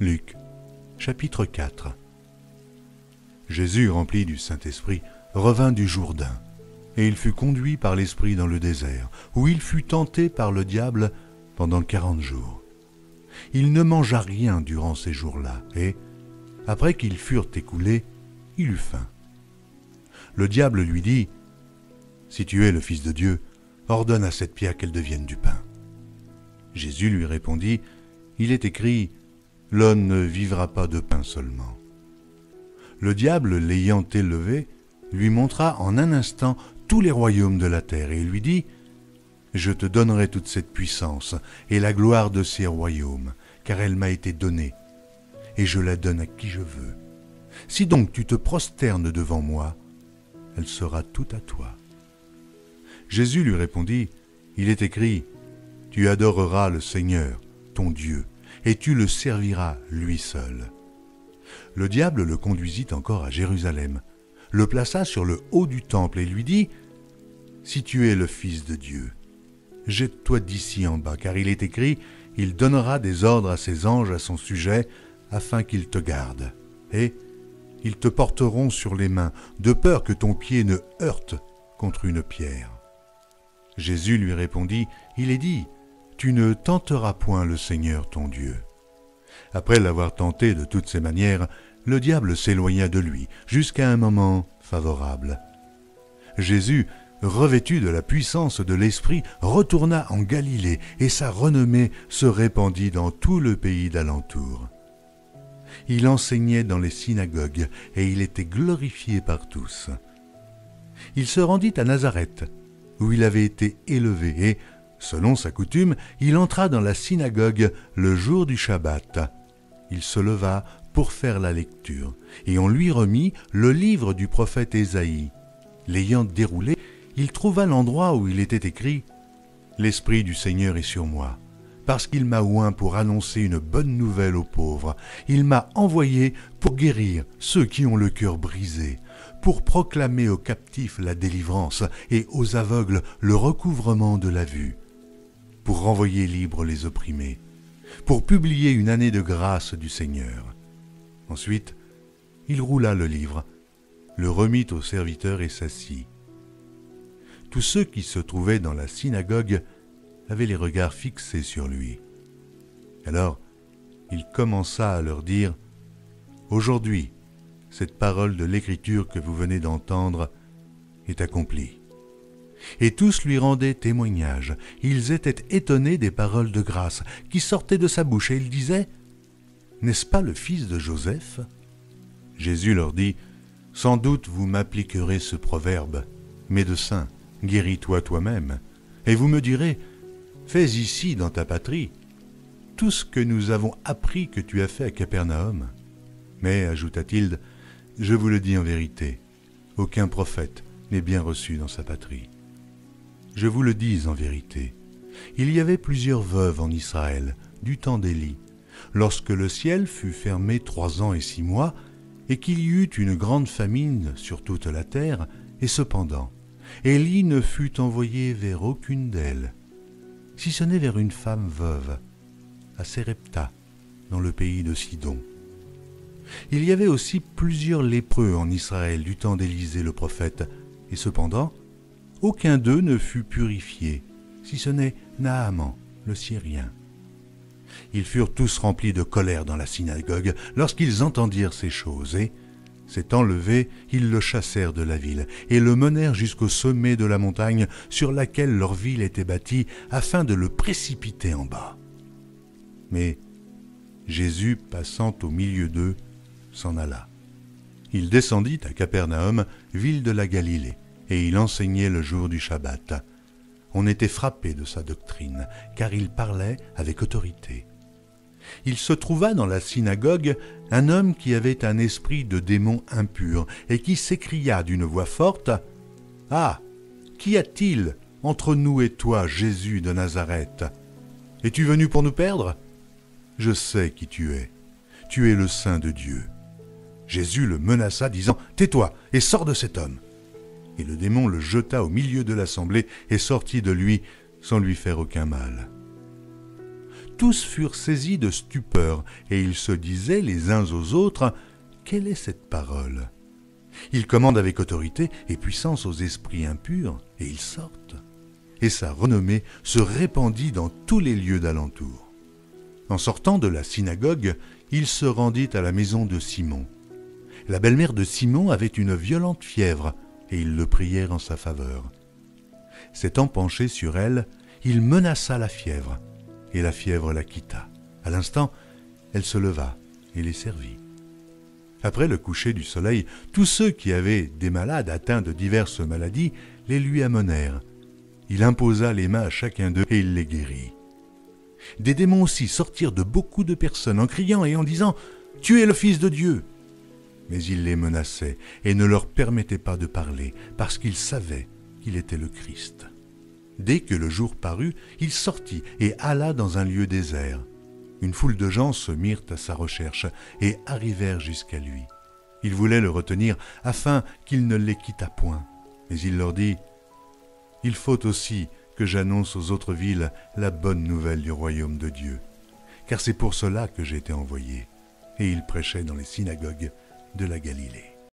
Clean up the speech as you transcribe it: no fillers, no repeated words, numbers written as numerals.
Luc, chapitre 4. Jésus, rempli du Saint-Esprit, revint du Jourdain, et il fut conduit par l'Esprit dans le désert, où il fut tenté par le diable pendant 40 jours. Il ne mangea rien durant ces jours-là, et, après qu'ils furent écoulés, il eut faim. Le diable lui dit, « Si tu es le Fils de Dieu, ordonne à cette pierre qu'elle devienne du pain. » Jésus lui répondit, « Il est écrit, l'homme ne vivra pas de pain seulement. » Le diable, l'ayant élevé, lui montra en un instant tous les royaumes de la terre et lui dit, « Je te donnerai toute cette puissance et la gloire de ces royaumes, car elle m'a été donnée, et je la donne à qui je veux. Si donc tu te prosternes devant moi, elle sera toute à toi. » Jésus lui répondit, « Il est écrit, tu adoreras le Seigneur, ton Dieu, et tu le serviras lui seul. » Le diable le conduisit encore à Jérusalem, le plaça sur le haut du temple et lui dit, « Si tu es le Fils de Dieu, jette-toi d'ici en bas, car il est écrit, il donnera des ordres à ses anges à son sujet, afin qu'ils te gardent, et ils te porteront sur les mains, de peur que ton pied ne heurte contre une pierre. » Jésus lui répondit, « Il est dit, tu ne tenteras point le Seigneur ton Dieu. » Après l'avoir tenté de toutes ses manières, le diable s'éloigna de lui, jusqu'à un moment favorable. Jésus, revêtu de la puissance de l'Esprit, retourna en Galilée, et sa renommée se répandit dans tout le pays d'alentour. Il enseignait dans les synagogues, et il était glorifié par tous. Il se rendit à Nazareth, où il avait été élevé, et, selon sa coutume, il entra dans la synagogue le jour du Shabbat. Il se leva pour faire la lecture, et on lui remit le livre du prophète Ésaïe. L'ayant déroulé, il trouva l'endroit où il était écrit « L'Esprit du Seigneur est sur moi, parce qu'il m'a oint pour annoncer une bonne nouvelle aux pauvres. Il m'a envoyé pour guérir ceux qui ont le cœur brisé, pour proclamer aux captifs la délivrance et aux aveugles le recouvrement de la vue, pour renvoyer libres les opprimés, pour publier une année de grâce du Seigneur. » Ensuite, il roula le livre, le remit au serviteur et s'assit. Tous ceux qui se trouvaient dans la synagogue avaient les regards fixés sur lui. Alors, il commença à leur dire, « Aujourd'hui, cette parole de l'Écriture que vous venez d'entendre est accomplie. » Et tous lui rendaient témoignage. Ils étaient étonnés des paroles de grâce qui sortaient de sa bouche, et ils disaient, « N'est-ce pas le fils de Joseph ?» Jésus leur dit, « Sans doute vous m'appliquerez ce proverbe, médecin, guéris-toi toi-même. Et vous me direz, fais ici dans ta patrie tout ce que nous avons appris que tu as fait à Capernaum. Mais, ajouta-t-il, je vous le dis en vérité, aucun prophète n'est bien reçu dans sa patrie. Je vous le dis en vérité, il y avait plusieurs veuves en Israël, du temps d'Élie, lorsque le ciel fut fermé 3 ans et 6 mois, et qu'il y eut une grande famine sur toute la terre, et cependant, Élie ne fut envoyé vers aucune d'elles, si ce n'est vers une femme veuve, à Sérepta, dans le pays de Sidon. Il y avait aussi plusieurs lépreux en Israël du temps d'Élisée le prophète, et cependant, aucun d'eux ne fut purifié, si ce n'est Naaman, le Syrien. Ils furent tous remplis de colère dans la synagogue lorsqu'ils entendirent ces choses, et, s'étant levés, ils le chassèrent de la ville et le menèrent jusqu'au sommet de la montagne sur laquelle leur ville était bâtie, afin de le précipiter en bas. Mais Jésus, passant au milieu d'eux, s'en alla. Il descendit à Capernaum, ville de la Galilée, et il enseignait le jour du Shabbat. On était frappé de sa doctrine, car il parlait avec autorité. Il se trouva dans la synagogue un homme qui avait un esprit de démon impur, et qui s'écria d'une voix forte, « Ah, qu'y a-t-il entre nous et toi, Jésus de Nazareth? Es-tu venu pour nous perdre? Je sais qui tu es le Saint de Dieu. » Jésus le menaça, disant, « Tais-toi et sors de cet homme. » Et le démon le jeta au milieu de l'assemblée et sortit de lui sans lui faire aucun mal. tous furent saisis de stupeur, et ils se disaient les uns aux autres, « Quelle est cette parole ?» Il commande avec autorité et puissance aux esprits impurs, et ils sortent. Et sa renommée se répandit dans tous les lieux d'alentour. En sortant de la synagogue, il se rendit à la maison de Simon. La belle-mère de Simon avait une violente fièvre, et ils le prièrent en sa faveur. S'étant penché sur elle, il menaça la fièvre, et la fièvre la quitta. À l'instant, elle se leva et les servit. Après le coucher du soleil, tous ceux qui avaient des malades atteints de diverses maladies les lui amenèrent. Il imposa les mains à chacun d'eux et il les guérit. Des démons aussi sortirent de beaucoup de personnes en criant et en disant « Tu es le Fils de Dieu !» Mais il les menaçait et ne leur permettait pas de parler parce qu'ils savaient qu'il était le Christ. Dès que le jour parut, il sortit et alla dans un lieu désert. Une foule de gens se mirent à sa recherche et arrivèrent jusqu'à lui. Ils voulaient le retenir afin qu'il ne les quittât point. Mais il leur dit « Il faut aussi que j'annonce aux autres villes la bonne nouvelle du royaume de Dieu, car c'est pour cela que j'ai été envoyé. » Et il prêchait dans les synagogues de la Galilée.